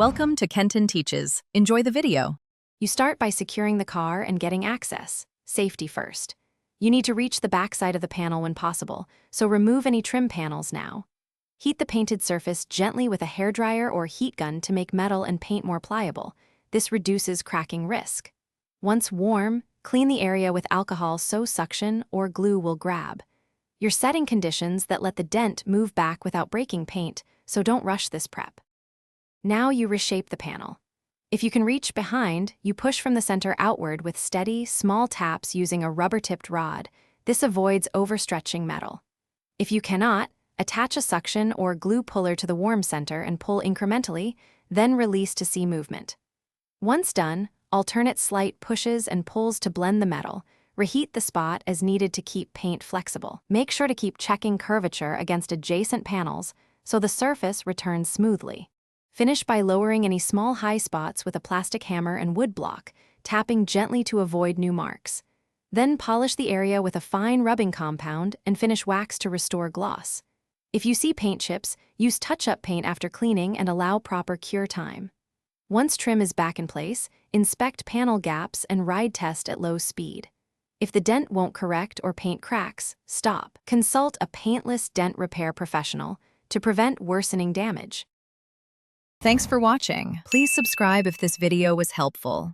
Welcome to Kenton Teaches. Enjoy the video. You start by securing the car and getting access. Safety first. You need to reach the backside of the panel when possible, so remove any trim panels now. Heat the painted surface gently with a hairdryer or heat gun to make metal and paint more pliable. This reduces cracking risk. Once warm, clean the area with alcohol so suction or glue will grab. You're setting conditions that let the dent move back without breaking paint, so don't rush this prep. Now you reshape the panel. If you can reach behind, you push from the center outward with steady, small taps using a rubber-tipped rod. This avoids overstretching metal. If you cannot, attach a suction or glue puller to the warm center and pull incrementally, then release to see movement. Once done, alternate slight pushes and pulls to blend the metal. Reheat the spot as needed to keep paint flexible. Make sure to keep checking curvature against adjacent panels so the surface returns smoothly. Finish by lowering any small high spots with a plastic hammer and wood block, tapping gently to avoid new marks. Then polish the area with a fine rubbing compound and finish wax to restore gloss. If you see paint chips, use touch-up paint after cleaning and allow proper cure time. Once trim is back in place, inspect panel gaps and ride test at low speed. If the dent won't correct or paint cracks, stop. Consult a paintless dent repair professional to prevent worsening damage. Thanks for watching. Please subscribe if this video was helpful.